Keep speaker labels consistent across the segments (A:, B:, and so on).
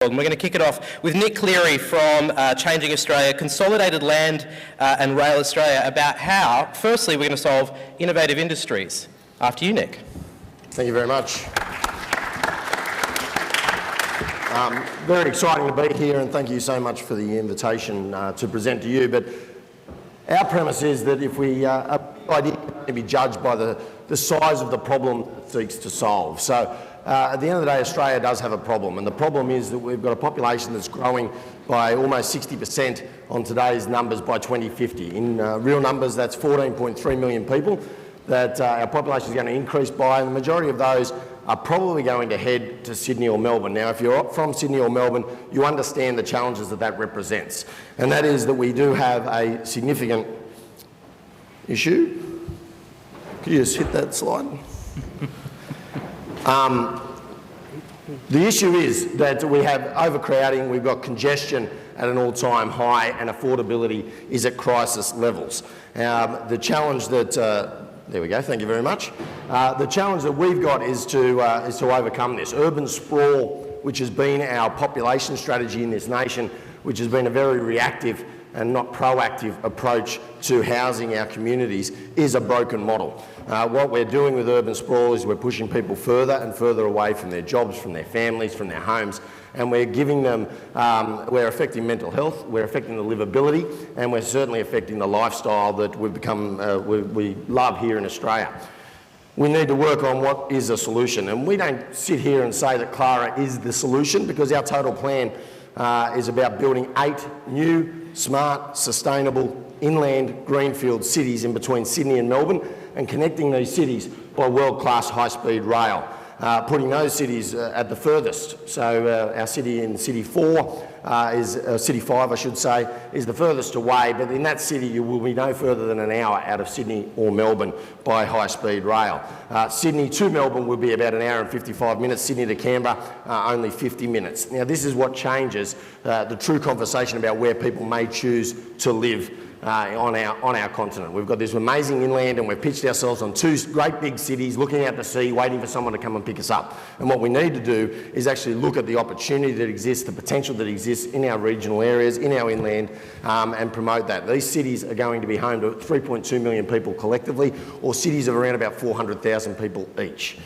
A: world. And we're going to kick it off with Nick Cleary from Changing Australia, Consolidated Land and Rail Australia, about how, firstly, we're going to solve innovative industries. After you, Nick.
B: Thank you very much. Very exciting to be here, and thank you so much for the invitation to present to you. But our premise is that if we idea to be judged by the size of the problem it seeks to solve. So at the end of the day, Australia does have a problem, and the problem is that we've got a population that's growing by almost 60% on today's numbers by 2050. In real numbers, that's 14.3 million people that our population is going to increase by, and the majority of those are probably going to head to Sydney or Melbourne. Now, if you're from Sydney or Melbourne, you understand the challenges that that represents, and that is that we do have a significant issue. Could you just hit that slide? The issue is that we have overcrowding, we've got congestion at an all-time high, and affordability is at crisis levels. The challenge that there we go, thank you very much. The challenge that we've got is to overcome this. Urban sprawl, which has been our population strategy in this nation, which has been a very reactive and not proactive approach to housing our communities, is a broken model. What we're doing with urban sprawl is we're pushing people further and further away from their jobs, from their families, from their homes, and we're giving them, we're affecting mental health, we're affecting the livability, and we're certainly affecting the lifestyle that we've become, we love here in Australia. We need to work on what is a solution, and we don't sit here and say that CLARA is the solution, because our total plan is about building 8 new, smart, sustainable, inland greenfield cities in between Sydney and Melbourne, and connecting these cities by world-class high-speed rail. Putting those cities at the furthest. So our city in City 4 City 5, I should say, is the furthest away, but in that city you will be no further than an hour out of Sydney or Melbourne by high-speed rail. Sydney to Melbourne will be about an hour and 55 minutes, Sydney to Canberra only 50 minutes. Now this is what changes the true conversation about where people may choose to live on our continent. We've got this amazing inland, and we've pitched ourselves on 2 great big cities looking out to sea, waiting for someone to come and pick us up. And what we need to do is actually look at the opportunity that exists, the potential that exists in our regional areas, in our inland, and promote that. These cities are going to be home to 3.2 million people collectively, or cities of around about 400,000 people each.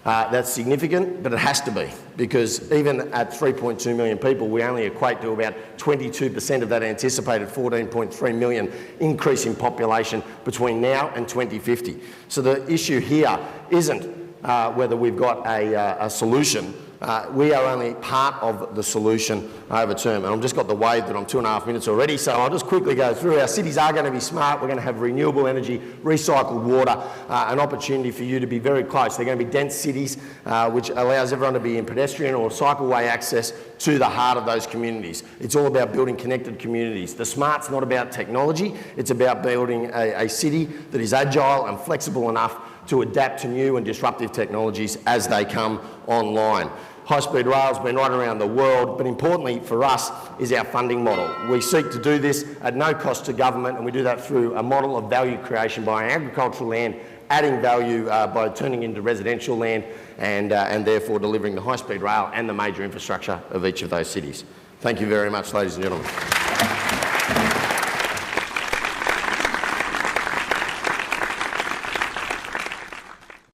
B: That's significant, but it has to be, because even at 3.2 million people, we only equate to about 22% of that anticipated 14.3 million increase in population between now and 2050. So the issue here isn't whether we've got a solution. We are only part of the solution over term. And I've just got the wave that I'm 2.5 minutes already, so I'll just quickly go through. Our cities are going to be smart. We're going to have renewable energy, recycled water, an opportunity for you to be very close. They're going to be dense cities, which allows everyone to be in pedestrian or cycleway access to the heart of those communities. It's all about building connected communities. The smart's not about technology. It's about building a city that is agile and flexible enough to adapt to new and disruptive technologies as they come online. High-speed rail's been right around the world, but importantly for us is our funding model. We seek to do this at no cost to government, and we do that through a model of value creation by agricultural land, adding value by turning into residential land, and therefore delivering the high-speed rail and the major infrastructure of each of those cities. Thank you very much, ladies and gentlemen.